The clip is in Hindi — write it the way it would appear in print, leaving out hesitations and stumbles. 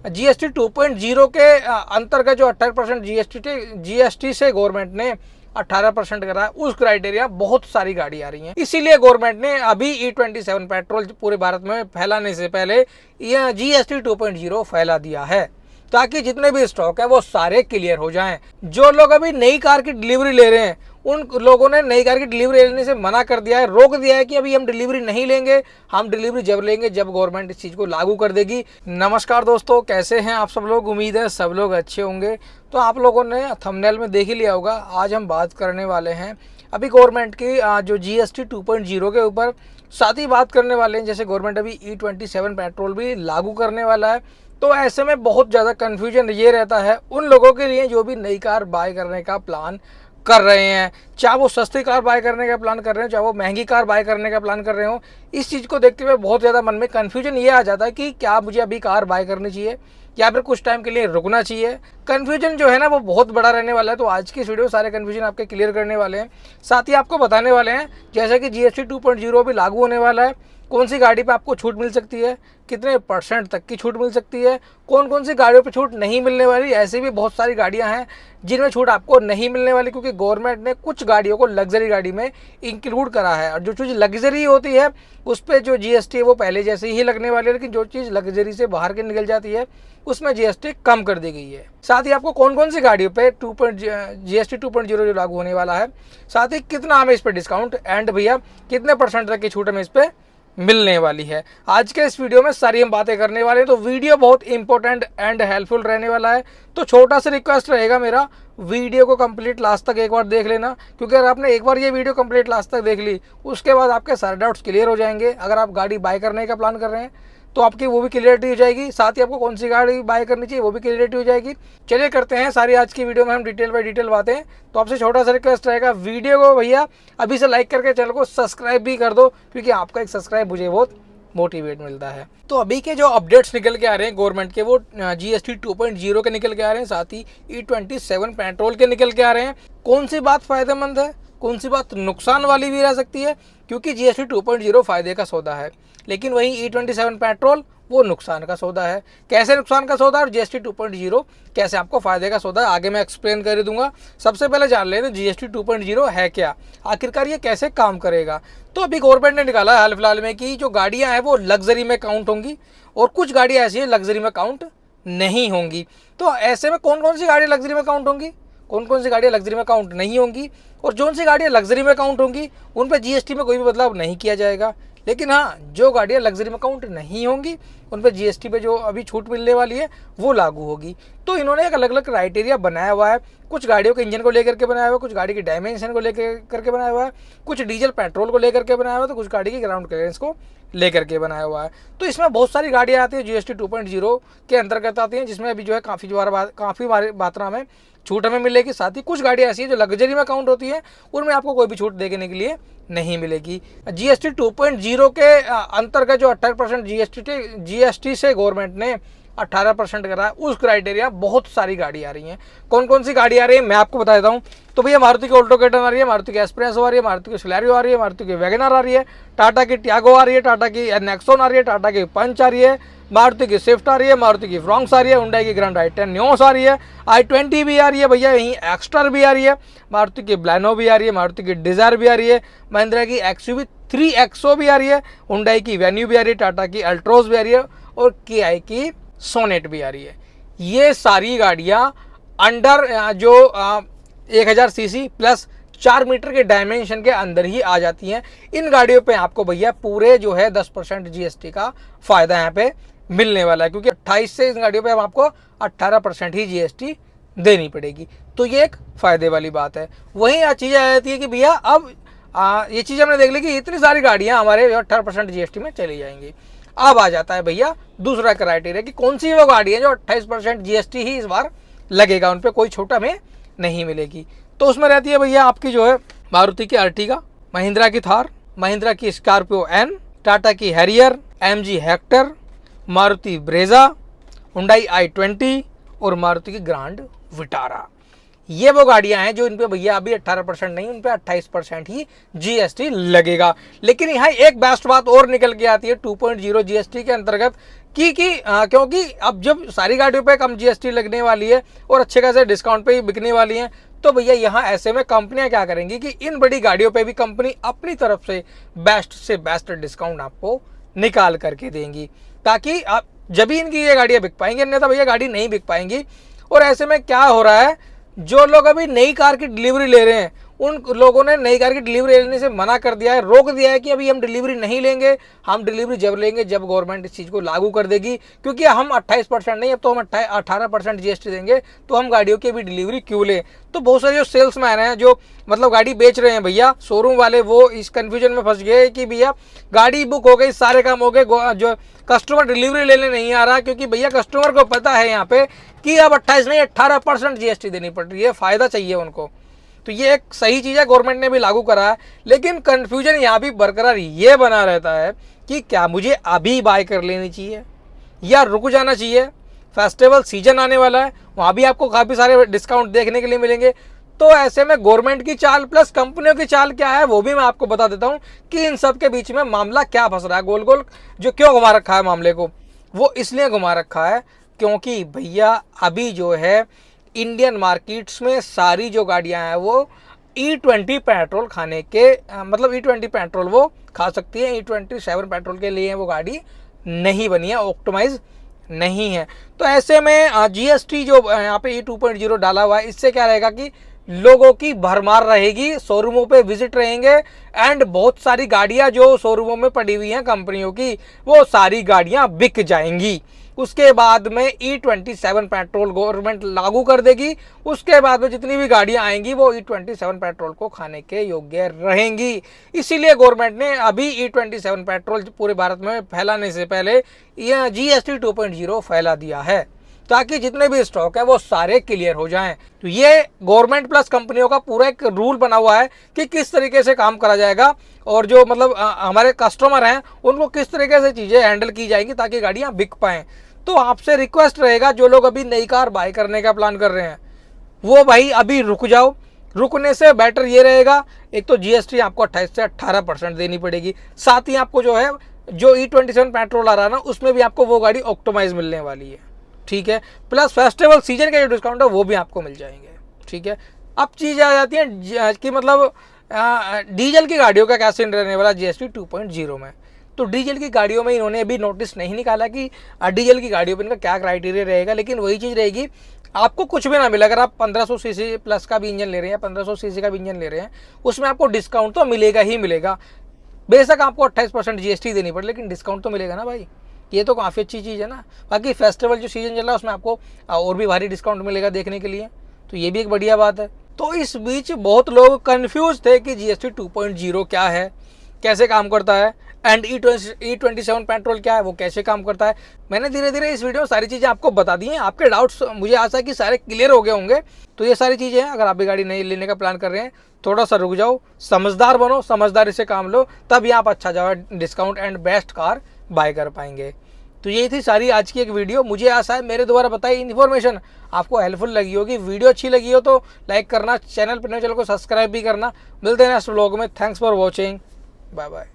जीएसटी 2.0 के अंतर्गत जो 18% जीएसटी से गवर्नमेंट ने 18% करा है, उस क्राइटेरिया बहुत सारी गाड़ी आ रही हैं। इसीलिए गवर्नमेंट ने अभी E27 पेट्रोल पूरे भारत में फैलाने से पहले यह जीएसटी 2.0 फैला दिया है, ताकि जितने भी स्टॉक है वो सारे क्लियर हो जाएं। जो लोग अभी नई कार की डिलीवरी ले रहे हैं, उन लोगों ने नई कार की डिलीवरी लेने से मना कर दिया है, रोक दिया है कि अभी हम डिलीवरी नहीं लेंगे, हम डिलीवरी जब लेंगे जब गवर्नमेंट इस चीज़ को लागू कर देगी। नमस्कार दोस्तों, कैसे हैं आप सब लोग? उम्मीद है सब लोग अच्छे होंगे। तो आप लोगों ने थंबनेल में देख ही लिया होगा, आज हम बात करने वाले हैं अभी गवर्नमेंट की जो जीएसटी 2.0 के ऊपर। साथ ही बात करने वाले हैं जैसे गवर्नमेंट अभी E27 पेट्रोल भी लागू करने वाला है, तो ऐसे में बहुत ज़्यादा कन्फ्यूजन ये रहता है उन लोगों के लिए जो भी नई कार बाय करने का प्लान कर रहे हैं, चाहे वो सस्ती कार बाय करने का प्लान कर रहे हो, चाहे वो महंगी कार बाय करने का प्लान कर रहे हो। इस चीज़ को देखते हुए बहुत ज़्यादा मन में कन्फ्यूजन ये आ जाता है कि क्या मुझे अभी कार बाय करनी चाहिए या फिर कुछ टाइम के लिए रुकना चाहिए। कन्फ्यूजन जो है ना वो बहुत बड़ा रहने वाला है, तो आज की इस वीडियो सारे कन्फ्यूजन आपके क्लियर करने वाले हैं। साथ ही आपको बताने वाले हैं जैसे कि जीएसटी 2.0 भी लागू होने वाला है, कौन सी गाड़ी पे आपको छूट मिल सकती है, कितने % तक की छूट मिल सकती है, कौन कौन सी गाड़ियों पे छूट नहीं मिलने वाली। ऐसे भी बहुत सारी गाड़ियां हैं जिनमें छूट आपको नहीं मिलने वाली, क्योंकि गवर्नमेंट ने कुछ गाड़ियों को लग्जरी गाड़ी में इंक्लूड करा है। और जो चीज़ लग्जरी होती है उस पर जो जीएसटी है वो पहले जैसे ही लगने वाली है, लेकिन जो चीज़ लग्जरी से बाहर के निकल जाती है उसमें जीएसटी कम कर दी गई है। साथ ही आपको कौन कौन सी गाड़ियों पे जीएसटी 2.0 जो लागू होने वाला है, साथ ही कितना हमें इस पर डिस्काउंट एंड भैया कितने % तक की छूट हमें इस पर मिलने वाली है, आज के इस वीडियो में सारी हम बातें करने वाले हैं। तो वीडियो बहुत इंपॉर्टेंट एंड हेल्पफुल रहने वाला है, तो छोटा सा रिक्वेस्ट रहेगा मेरा, वीडियो को कंप्लीट लास्ट तक एक बार देख लेना, क्योंकि अगर आपने एक बार ये वीडियो कंप्लीट लास्ट तक देख ली उसके बाद आपके सारे डाउट्स क्लियर हो जाएंगे। अगर आप गाड़ी बाय करने का प्लान कर रहे हैं तो आपकी वो भी क्लियरिटी हो जाएगी, साथ ही आपको कौन सी गाड़ी बाय करनी चाहिए वो भी क्लियरिटी हो जाएगी। चलिए करते हैं सारी आज की वीडियो में हम डिटेल बाय डिटेल बातें। तो आपसे छोटा सा रिक्वेस्ट रहेगा, वीडियो को भैया अभी से लाइक करके चैनल को सब्सक्राइब भी कर दो, क्योंकि आपका एक सब्सक्राइब मुझे बहुत मोटिवेट मिलता है। तो अभी के जो अपडेट्स निकल के आ रहे हैं गवर्नमेंट के, वो जीएसटी 2.0 के निकल के आ रहे हैं, साथ ही E27 पेट्रोल के निकल के आ रहे हैं। कौन सी बात फायदेमंद है, कौन सी बात नुकसान वाली भी रह सकती है, क्योंकि जीएसटी 2.0 फायदे का सौदा है, लेकिन वहीं E27 पेट्रोल वो नुकसान का सौदा है। कैसे नुकसान का सौदा और जीएसटी 2.0 कैसे आपको फायदे का सौदा है, आगे मैं एक्सप्लेन कर दूंगा। सबसे पहले जान लेते हैं जीएसटी 2.0 है क्या, आखिरकार ये कैसे काम करेगा। तो अभी गवर्नमेंट ने निकाला है हाल फिलहाल में कि जो गाड़ियां हैं वो लग्जरी में काउंट होंगी और कुछ गाड़ियां ऐसी हैं लग्जरी में काउंट नहीं होंगी। तो ऐसे में कौन कौन सी गाड़ियां लग्जरी में काउंट होंगी, कौन कौन सी गाड़ियां लग्जरी में काउंट नहीं होंगी, और जो सी गाड़ियां लग्जरी में काउंट होंगी उन पर जीएसटी में कोई भी बदलाव नहीं किया जाएगा। लेकिन हाँ, जो गाड़ियाँ लग्जरी में काउंट नहीं होंगी उन पर जीएसटी पे जो अभी छूट मिलने वाली है वो लागू होगी। तो इन्होंने एक अलग अलग क्राइटेरिया बनाया हुआ है, कुछ गाड़ियों के इंजन को लेकर के बनाया हुआ है, कुछ गाड़ी की डायमेंशन को लेकर करके बनाया हुआ है, कुछ डीजल पेट्रोल को लेकर के बनाया हुआ है, तो कुछ गाड़ी की ग्राउंड क्लियरेंस को लेकर के बनाया हुआ है। तो इसमें बहुत सारी गाड़ियाँ आती है जीएसटी 2.0 के अंतर्गत आती हैं, जिसमें अभी जो है काफ़ी मात्रा में छूट हमें मिलेगी। साथ ही कुछ गाड़ियाँ ऐसी हैं जो लग्जरी में काउंट होती हैं, उनमें आपको कोई भी छूट देने के लिए नहीं मिलेगी। जीएसटी 2.0 के अंतर्गत जो 18% जीएसटी से गवर्नमेंट ने 18% करा है, उस क्राइटेरिया बहुत सारी गाड़ी आ रही हैं। कौन कौन सी गाड़ी आ रही है मैं आपको बता देता हूँ। तो भैया मारुति की ऑल्टो केटन आ रही है, मारुति की एस्प्रेसो आ रही है, मारुति की सिलेरियो आ रही है, मारुति की वैगनर आ रही है, टाटा की टियागो आ रही है, टाटा की नेक्सॉन आ रही है, टाटा की पंच आ रही है, मारुति की स्विफ्ट आ रही है, मारुति की फ्रॉन्क्स आ रही है, हुंडई की ग्रैंड i10 न्योस आ रही है, i20 भी आ रही है भैया, यहीं एक्स्टर भी आ रही है, मारुति की ब्लैनो भी आ रही है, मारुति की डिजायर भी आ रही है, महिंद्रा की XUV 3XO भी आ रही है, हुंडई की वेन्यू भी आ रही है, टाटा की अल्ट्रोज भी आ रही है और KI की सोनेट भी आ रही है। ये सारी गाड़ियाँ अंडर जो 1000 सीसी प्लस 4 मीटर के डायमेंशन के अंदर ही आ जाती हैं। इन गाड़ियों पे आपको भैया पूरे जो है 10% जीएसटी का फायदा यहाँ पे मिलने वाला है, क्योंकि 28 से इन गाड़ियों पे आपको 18% ही जीएसटी देनी पड़ेगी। तो ये एक फायदे वाली बात है। वहीं चीज़ आ जाती है कि भैया अब ये चीज़ हमने देख ली कि इतनी सारी गाड़ियाँ हमारे 18% जीएसटी में चली जाएंगी। अब आ जाता है भैया दूसरा क्राइटेरिया कि कौन सी वो गाड़ी है जो 28% जीएसटी ही इस बार लगेगा, उन पर कोई छूट हमें नहीं मिलेगी। तो उसमें रहती है भैया आपकी जो है मारुति की अर्टिगा, महिंद्रा की थार, महिंद्रा की स्कॉर्पियो एन, टाटा की Harrier, MG Hector, Maruti Brezza, Hyundai i20 और मारुति की ग्रांड विटारा। ये वो गाड़ियां हैं जो इन पे भैया अभी 18% नहीं, उन पे 28% ही जीएसटी लगेगा। लेकिन यहाँ एक बेस्ट बात और निकल के आती है 2.0 जीएसटी के अंतर्गत क्योंकि अब जब सारी गाड़ियों पे कम जीएसटी लगने वाली है और अच्छे खासे डिस्काउंट पे ही बिकने वाली हैं, तो भैया यहाँ ऐसे में कंपनियां क्या करेंगी कि इन बड़ी गाड़ियों पे भी कंपनी अपनी तरफ से बेस्ट डिस्काउंट आपको निकाल करके देंगी, ताकि आप जब ही इनकी ये गाड़ियाँ बिक पाएंगी, अन्यथा भैया गाड़ी नहीं बिक पाएंगी। और ऐसे में क्या हो रहा है, जो लोग अभी नई कार की डिलीवरी ले रहे हैं उन लोगों ने नई कार की डिलीवरी लेने से मना कर दिया है, रोक दिया है कि अभी हम डिलीवरी नहीं लेंगे, हम डिलीवरी जब लेंगे जब गवर्नमेंट इस चीज़ को लागू कर देगी, क्योंकि हम 28% नहीं, अब तो हम 18% जीएसटी देंगे, तो हम गाड़ियों की अभी डिलीवरी क्यों लें। तो बहुत सारे जो सेल्समैन हैं, जो मतलब गाड़ी बेच रहे हैं भैया, शोरूम वाले, वो इस कन्फ्यूजन में फंस गए कि भैया गाड़ी बुक हो गई, सारे काम हो गए, जो कस्टमर डिलीवरी लेने नहीं आ रहा, क्योंकि भैया कस्टमर को पता है यहाँ पे कि अब 28 नहीं 18% जीएसटी देनी पड़ रही है, फ़ायदा चाहिए उनको। तो ये एक सही चीज़ है, गवर्नमेंट ने भी लागू करा है, लेकिन कन्फ्यूजन यहाँ भी बरकरार ये बना रहता है कि क्या मुझे अभी बाय कर लेनी चाहिए या रुक जाना चाहिए। फेस्टिवल सीजन आने वाला है, वहाँ भी आपको काफ़ी सारे डिस्काउंट देखने के लिए मिलेंगे। तो ऐसे में गवर्नमेंट की चाल प्लस कंपनियों की चाल क्या है वो भी मैं आपको बता देता हूँ कि इन सब के बीच में मामला क्या फंस रहा है। गोल गोल जो क्यों घुमा रखा है मामले को, वो इसलिए घुमा रखा है क्योंकि भैया अभी जो है इंडियन मार्केट्स में सारी जो गाड़ियां हैं वो E20 पेट्रोल खाने के मतलब E20 पेट्रोल वो खा सकती है, E27 पेट्रोल के लिए वो गाड़ी नहीं बनी है, ऑप्टिमाइज नहीं है। तो ऐसे में जीएसटी जो यहाँ पे E2.0 डाला हुआ है, इससे क्या रहेगा कि लोगों की भरमार रहेगी, शोरूमों पे विजिट रहेंगे एंड बहुत सारी गाड़ियाँ जो शोरूमों में पड़ी हुई हैं कंपनियों की, वो सारी गाड़ियाँ बिक जाएंगी। उसके बाद में E27 पेट्रोल गवर्नमेंट लागू कर देगी, उसके बाद में जितनी भी गाड़ियां आएंगी वो E27 पेट्रोल को खाने के योग्य रहेंगी। इसीलिए गवर्नमेंट ने अभी E27 पेट्रोल पूरे भारत में फैलाने से पहले यह GST 2.0 फैला दिया है, ताकि जितने भी स्टॉक है वो सारे क्लियर हो जाएं। तो ये गवर्नमेंट प्लस कंपनियों का पूरा एक रूल बना हुआ है कि किस तरीके से काम करा जाएगा और जो मतलब हमारे कस्टमर हैं उनको किस तरीके से चीज़ें हैंडल की जाएंगी ताकि गाड़ियाँ बिक पाएँ। तो आपसे रिक्वेस्ट रहेगा, जो लोग अभी नई कार बाय करने का प्लान कर रहे हैं वो भाई अभी रुक जाओ। रुकने से बेटर ये रहेगा, एक तो जीएसटी आपको 28 से 18% देनी पड़ेगी, साथ ही आपको जो है जो E27 पेट्रोल आ रहा है ना उसमें भी आपको वो गाड़ी ऑप्टिमाइज मिलने वाली है, ठीक है। प्लस फेस्टिवल सीजन के जो डिस्काउंट है वो भी आपको मिल जाएंगे, ठीक है। अब चीज़ आ जाती है कि मतलब डीजल की गाड़ियों का क्या सीन रहने वाला GST 2.0 में। तो डीजल की गाड़ियों में इन्होंने अभी नोटिस नहीं निकाला कि डीजल की गाड़ियों पर इनका क्या क्राइटेरिया रहेगा, लेकिन वही चीज़ रहेगी, आपको कुछ भी ना मिले। अगर आप 1500 सीसी प्लस का भी इंजन ले रहे हैं, 1500 सीसी का भी इंजन ले रहे हैं, उसमें आपको डिस्काउंट तो मिलेगा ही मिलेगा। बेशक आपको 28% जीएसटी देनी पड़े, लेकिन डिस्काउंट तो मिलेगा ना भाई, ये तो काफ़ी अच्छी चीज़ है ना। बाकी फेस्टिवल जो सीजन चल रहा है उसमें आपको और भी भारी डिस्काउंट मिलेगा देखने के लिए, तो ये भी एक बढ़िया बात है। तो इस बीच बहुत लोग कन्फ्यूज थे कि GST 2.0 क्या है, कैसे काम करता है, एंड E27 पेट्रोल क्या है, वो कैसे काम करता है। मैंने धीरे धीरे इस वीडियो में सारी चीज़ें आपको बता दी हैं। आपके डाउट्स मुझे आशा है कि सारे क्लियर हो गए होंगे। तो ये सारी चीज़ें हैं, अगर आप भी गाड़ी नहीं लेने का प्लान कर रहे हैं थोड़ा सा रुक जाओ, समझदार बनो, समझदारी से काम लो, तभी आप अच्छा जो है discount and best car buy कर पाएंगे। तो यही थी सारी आज की एक वीडियो। मुझे आशा है मेरे द्वारा बताई इन्फॉर्मेशन आपको हेल्पफुल लगी होगी। वीडियो अच्छी लगी हो तो लाइक करना, चैनल को सब्सक्राइब भी करना। मिलते हैं नेक्स्ट व्लॉग में। Thanks for watching, bye bye.